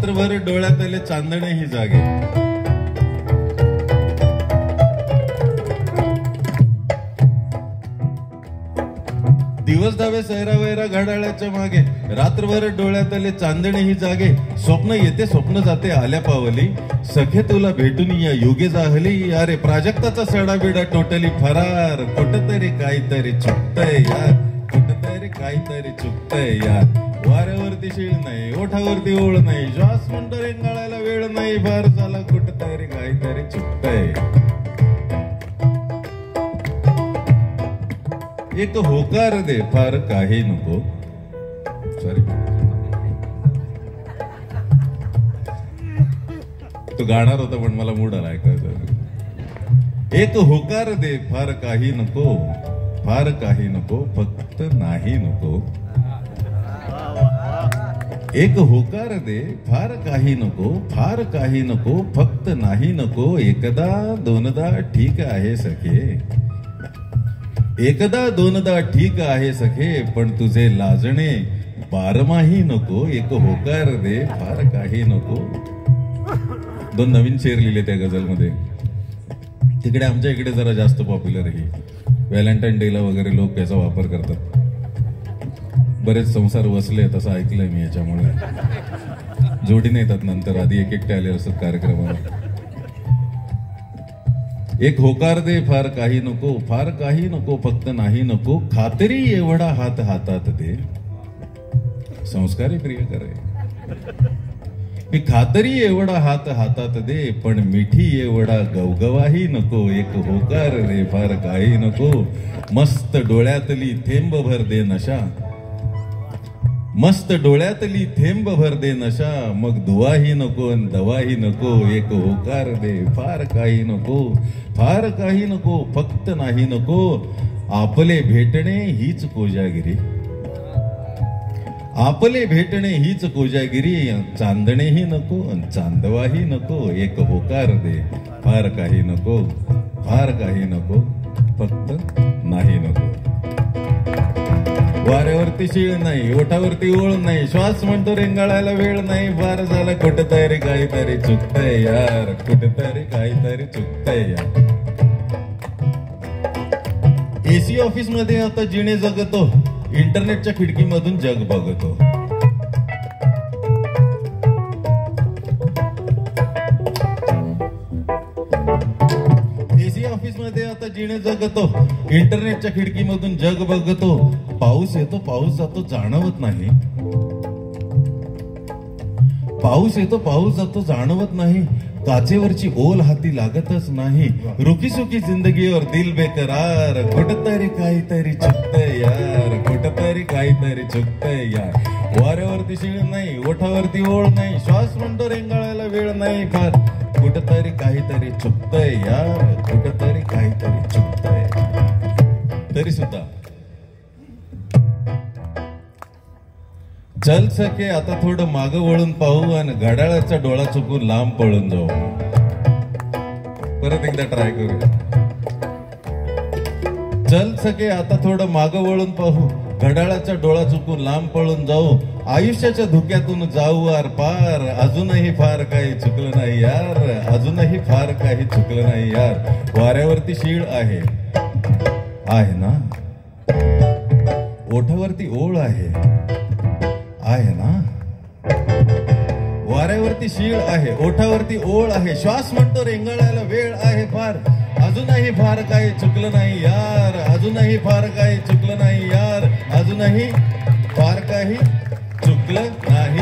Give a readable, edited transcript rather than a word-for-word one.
रात्रभर डोळ्यात आले चांदणेही जागे. दिवस धावे सैरावैरा घड्याळाच्या मागे, रात्रभर डोळ्यात आले चांदणेही जागे. स्वप्न येते स्वप्न जाते आल्या पावली, सखे तुला भेटून या योगे जाहली. अरे प्राजक्ताचा सडा बिडा टोटली फरार, कुठतरी काहीतरी चुकतंय यार, कुठतरी काहीतरी चुकतंय यार. वाऱ्यावरती शीळ नाही, ओठावरती ओळ नाही, श्वास म्हणतो रेंगाळायला वेळ नाही. फार झाला कुठतरी काहीतरी चुकतंय. एक होकार दे फार काही नको. सॉरी, तो गाणार होता पण मला मूड आला ऐकायचं. एक होकार दे फार काही नको, फार काही नको, फक्त नाही नको. एक होकार दे फार काही नको, फार काही नको, फक्त नाही नको. एकदा दोनदा ठीक आहे सखे, एकदा दोनदा ठीक आहे सखे, पण तुझे लाजणे बारमाही नको. एक होकार दे फार काही नको. दोन नवीन शेर लिहिले त्या गझलमध्ये. तिकडे आमच्या इकडे जरा जास्त पॉप्युलर आहे. व्हॅलेंटाईन डेला वगैरे लोक याचा वापर करतात. बरेच संसार वसले तसं ऐकलंय मी. याच्यामुळे जोडीने येतात नंतर, आधी एक एकटे आले असतात कार्यक्रमाला. एक होकार दे फार काही नको, फार काही नको, फक्त नाही नको. खात्री एवढा हात हातात दे. संस्कारी प्रिय करे. खात्री एवढा हात हातात दे, पण मिठी एवढा गवगवाही नको. एक होकार दे फार काही नको, मस्त डोळ्यातली थेंब भर दे नशा, मस्त डोळ्यातली थेंब भर दे नशा. मग दुवाही नको दवाही नको. एक होकार दे फार काही नको, फार काही नको, फक्त नाही नको. आपले भेटणे हीच कोजागिरी, आपले भेटणे हीच कोजागिरी. चांदणेही नको चांदवाही नको. एक होकार दे फार काही नको, फार काही नको, फक्त नाही नको. वाऱ्यावरती शीळ नाही, ओठावरती ओळ नाही, श्वास म्हणतो रेंगाळायला वेळ नाही. फार झाला कुठतरी काहीतरी चुकतंय यार, कुठतरी काहीतरी चुकतंय यार. एसी ऑफिस मध्ये आता जिणे जगतो, इंटरनेटच्या खिडकीमधून जग बघतो. एसी ऑफिस मध्ये आता जिणे जगतो, इंटरनेटच्या खिडकीमधून जग बघतो. पाऊस येतो पाऊस जातो जाणवत नाही, पाऊस येतो पाऊस जातो जाणवत नाही. काचेवरची ओल हाती लागतच नाही. रुकी सुकी जिंदगीवर दिल बेकरार. कुठतरी काहीतरी चुकतंय यार, कुठतरी काहीतरी चुकतंय यार. वाऱ्यावरती शीळ नाही, ओठावरती ओळ नाही, श्वास म्हणतो रेंगाळायला वेळ नाही. फार कुठतरी काहीतरी चुकतंय यार, कुठतरी काहीतरी चुकतंय. तरी सुद्धा चल सके आता थोडं माग वळून पाहू आणि घड्याळाचा डोळा चुकून लांब पळून जाऊ. परत एकदा ट्राय करूया. चल सके आता थोडं माग वळून पाहू, घड्याळाचा डोळा चुकून लांब पळून जाऊ. आयुष्याच्या धुक्यातून जाऊ आर पार. अजूनही फार काही चुकलं नाही यार, अजूनही फार काही चुकलं नाही यार. वाऱ्यावरती शीळ आहे, आहे ना, ओठावरती ओळ आहे, आहे ना. वाऱ्यावरती शीळ आहे, ओठावरती ओळ आहे, श्वास म्हणतो रेंगाळायला वेळ आहे. फार अजूनही फार काही चुकलं नाही यार, अजूनही फार काही चुकलं नाही यार, अजूनही फार काही चुकलं नाही.